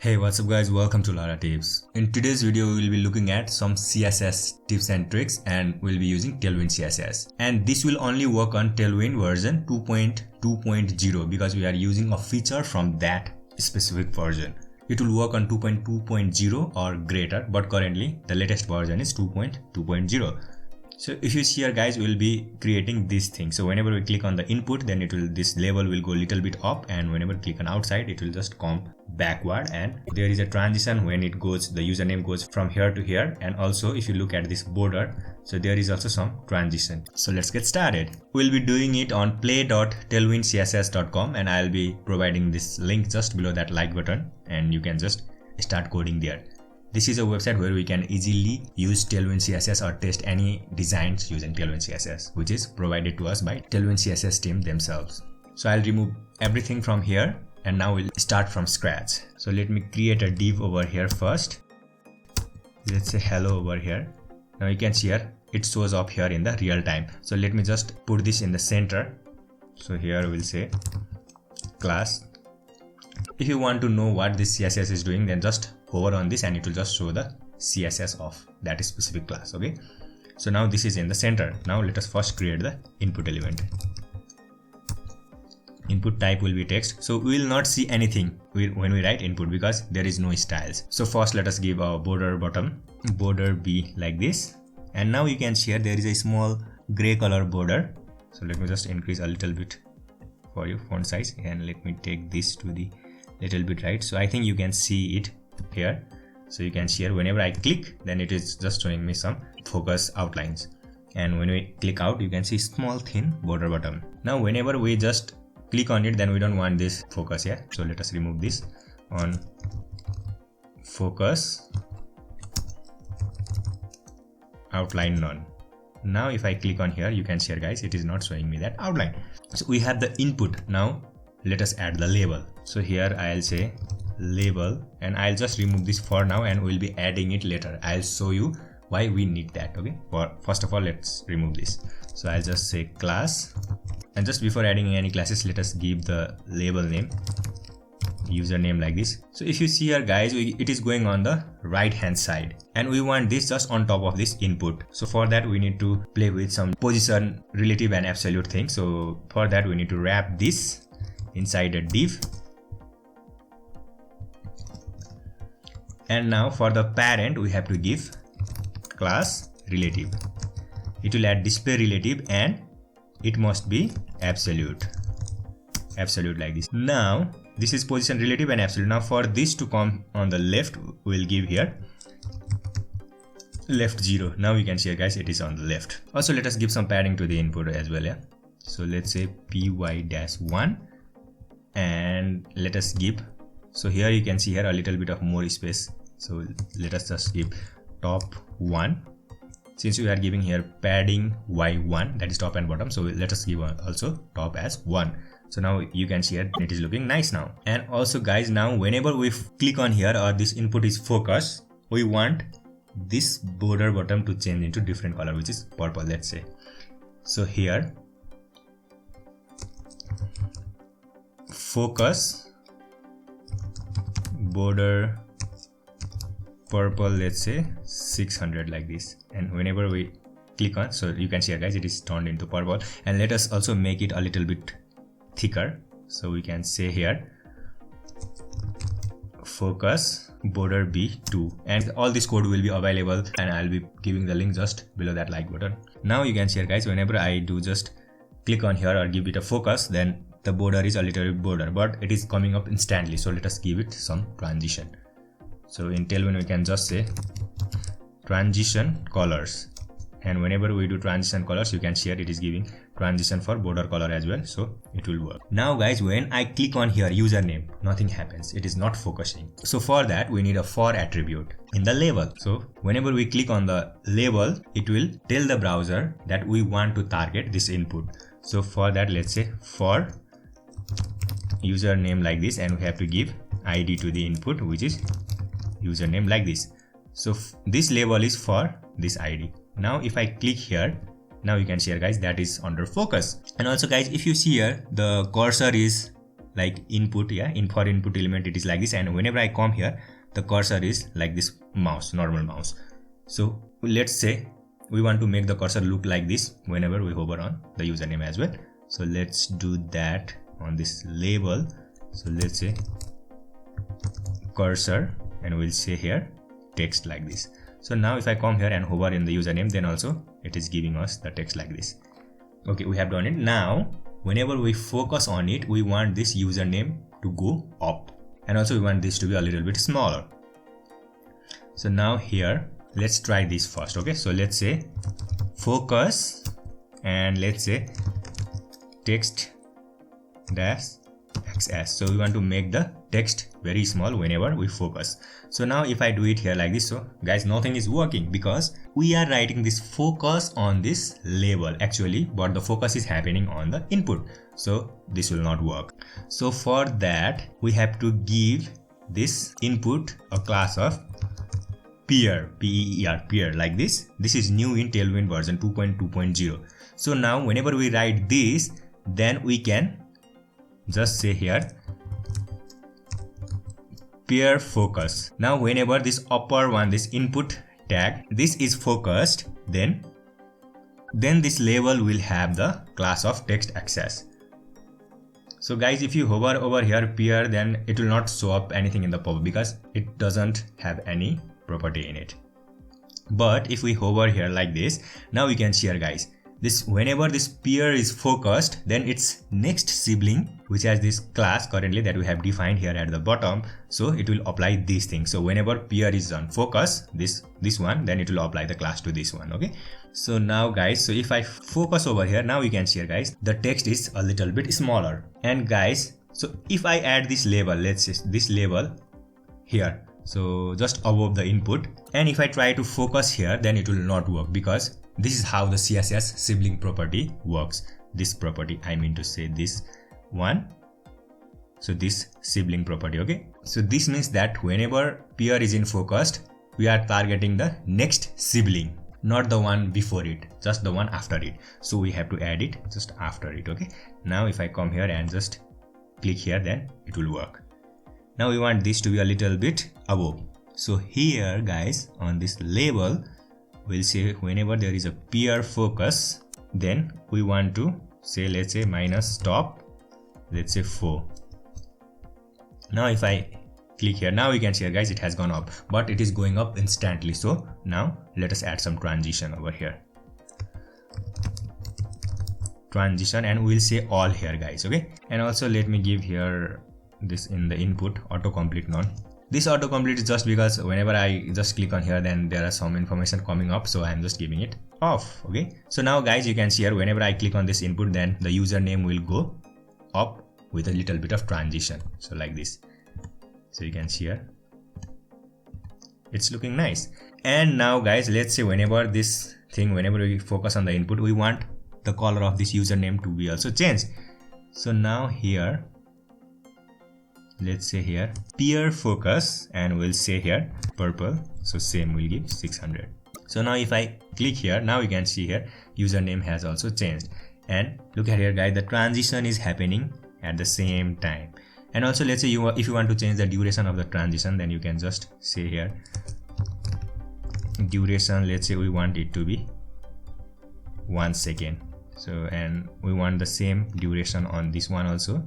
Hey, what's up guys, welcome to Lara Tips. In today's video we will be looking at some CSS tips and tricks and we'll be using Tailwind CSS. And this will only work on Tailwind version 2.2.0 because we are using a feature from that specific version. It will work on 2.2.0 or greater, but currently the latest version is 2.2.0. So if you see here guys, we'll be creating this thing. So whenever we click on the input, then this label will go a little bit up, and whenever we click on outside, it will just come backward, and there is a transition when it goes, the username goes from here to here. And also if you look at this border, so there is also some transition. So let's get started. We'll be doing it on play.tailwindcss.com, and I'll be providing this link just below that like button, and you can just start coding there. This is a website where we can easily use Tailwind CSS or test any designs using Tailwind CSS, which is provided to us by Tailwind CSS team themselves. So I'll remove everything from here, and now we'll start from scratch. So let me create a div over here first. Let's say hello over here. Now you can see here, it shows up here in the real time. So let me just put this in the center. So here we'll say class. If you want to know what this CSS is doing, then just hover on this and it will just show the CSS of that specific class. Okay, so now this is in the center. Now let us first create the input element. Input type will be text, so we will not see anything when we write input because there is no styles. So first let us give our border bottom, border be like this, and now you can see here there is a small gray color border. So let me just increase a little bit for you font size, and let me take this to the little bit right. So I think you can see it here. So you can see here whenever I click, then it is just showing me some focus outlines, and when we click out, you can see small thin border bottom. Now whenever we just click on it, then we don't want this focus here. So let us remove this on focus outline none. Now if I click on here, you can see here guys, it is not showing me that outline. So we have the input. Now let us add the label. So here I'll say label, and I'll just remove this for now, and we'll be adding it later. I'll show you why we need that. Okay, first of all, let's remove this. So I'll just say class, and just before adding any classes, let us give the label name, username like this. So if you see here guys, it is going on the right hand side, and we want this just on top of this input. So for that we need to play with some position, relative and absolute things. So for that we need to wrap this inside a div. And now for the parent, we have to give class relative. It will add display relative, and it must be absolute like this. Now this is position relative and absolute. Now for this to come on the left, we'll give here left 0. Now you can see guys, it is on the left. Also let us give some padding to the input as well. Yeah, so let's say py-1, and let us give, so here you can see here a little bit of more space. So let us just give top 1, since we are giving here padding y1, that is top and bottom. So let us give also top as 1. So now you can see here it is looking nice now. And also guys, now whenever we click on here or this input is focus, we want this border bottom to change into different color, which is purple, let's say. So here focus border purple, let's say 600 like this, and whenever we click on, so you can see here guys, it is turned into purple. And let us also make it a little bit thicker. So we can say here focus border b2, and all this code will be available, and I'll be giving the link just below that like button. Now you can see here guys, whenever I do just click on here or give it a focus, then the border is a little bit border, but it is coming up instantly. So let us give it some transition. So in Tailwind we can just say transition colors, and whenever we do transition colors, you can see here it is giving transition for border color as well, so it will work. Now guys, when I click on here username, nothing happens, it is not focusing. So for that we need a for attribute in the label. So whenever we click on the label, it will tell the browser that we want to target this input. So for that, let's say for username like this, and we have to give id to the input, which is username like this. So this label is for this id. Now if I click here, now you can see here guys, that is under focus. And also guys, if you see here, the cursor is like input, yeah, for input element it is like this, and whenever I come here the cursor is like this mouse, normal mouse. So let's say we want to make the cursor look like this whenever we hover on the username as well. So let's do that on this label. So let's say cursor, and we'll say here text like this. So now if I come here and hover in the username, then also it is giving us the text like this. Okay, we have done it. Now whenever we focus on it, we want this username to go up, and also we want this to be a little bit smaller. So now here let's try this first. Okay, so let's say focus, and let's say text dash XS. So we want to make the text very small whenever we focus. So now if I do it here like this, so guys, nothing is working because we are writing this focus on this label actually, but the focus is happening on the input, so this will not work. So for that we have to give this input a class of peer, P-E-E-R, peer, like this. This is new in Tailwind version 2.2.0. So now whenever we write this, then we can just say here peer focus. Now whenever this upper one, this input tag, this is focused, then this label will have the class of text access. So guys, if you hover over here peer, then it will not show up anything in the pop because it doesn't have any property in it. But if we hover here like this, now we can share, guys, this whenever this peer is focused, then its next sibling, which has this class currently that we have defined here at the bottom, so it will apply these things. So whenever peer is on focus, this one, then it will apply the class to this one. Okay, so now guys, so if I focus over here, now you can see here, guys, the text is a little bit smaller. And guys, so if I add this label, let's say this label here, so just above the input, and if I try to focus here, then it will not work because this is how the CSS sibling property works. This property, I mean to say this one, so this sibling property. Okay, so this means that whenever peer is in focused, we are targeting the next sibling, not the one before it, just the one after it. So we have to add it just after it. Okay, now if I come here and just click here, then it will work. Now we want this to be a little bit above. So here guys, on this label, we'll say whenever there is a peer focus, then we want to say, let's say minus top, let's say 4. Now if I click here, now you can see here, guys, it has gone up, but it is going up instantly. So now let us add some transition over here, transition, and we'll say all here, guys. Okay, and also let me give here this in the input autocomplete none. This autocomplete is just because whenever I just click on here, then there are some information coming up, so I'm just giving it off. Okay, so now guys, you can see here whenever I click on this input, then the username will go up with a little bit of transition, so like this. So you can see here it's looking nice. And now guys, let's say whenever this thing, whenever we focus on the input, we want the color of this username to be also changed. So now here, let's say here peer focus, and we'll say here purple, so same, we'll give 600. So now if I click here, now you can see here username has also changed. And look at here, guys, the transition is happening at the same time. And also let's say if you want to change the duration of the transition, then you can just say here duration, let's say we want it to be 1 second. So, and we want the same duration on this one also,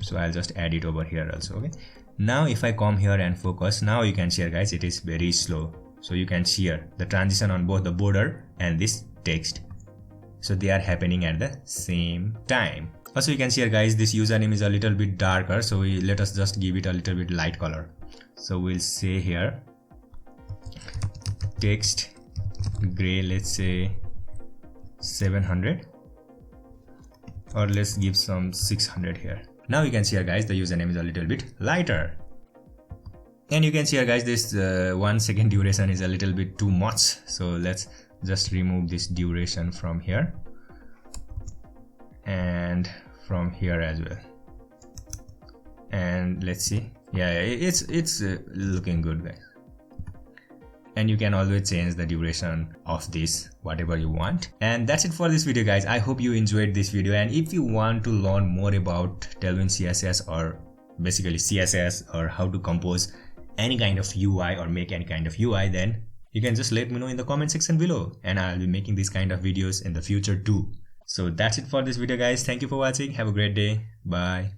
so I'll just add it over here also. Okay, now if I come here and focus, now you can see here, guys, it is very slow. So you can see here the transition on both the border and this text, so they are happening at the same time. Also you can see here, guys, this username is a little bit darker, so let us just give it a little bit light color. So we'll say here text gray, let's say 700, or let's give some 600 here. Now you can see here, guys, the username is a little bit lighter. And you can see here, guys, this 1 second duration is a little bit too much, so let's just remove this duration from here and from here as well. And let's see, yeah, it's looking good, guys. and you can always change the duration of this whatever you want. And that's it for this video, guys. I hope you enjoyed this video, and if you want to learn more about Tailwind CSS or basically CSS or how to compose any kind of UI or make any kind of UI, then you can just let me know in the comment section below, and I'll be making these kind of videos in the future too. So that's it for this video, guys. Thank you for watching. Have a great day. Bye.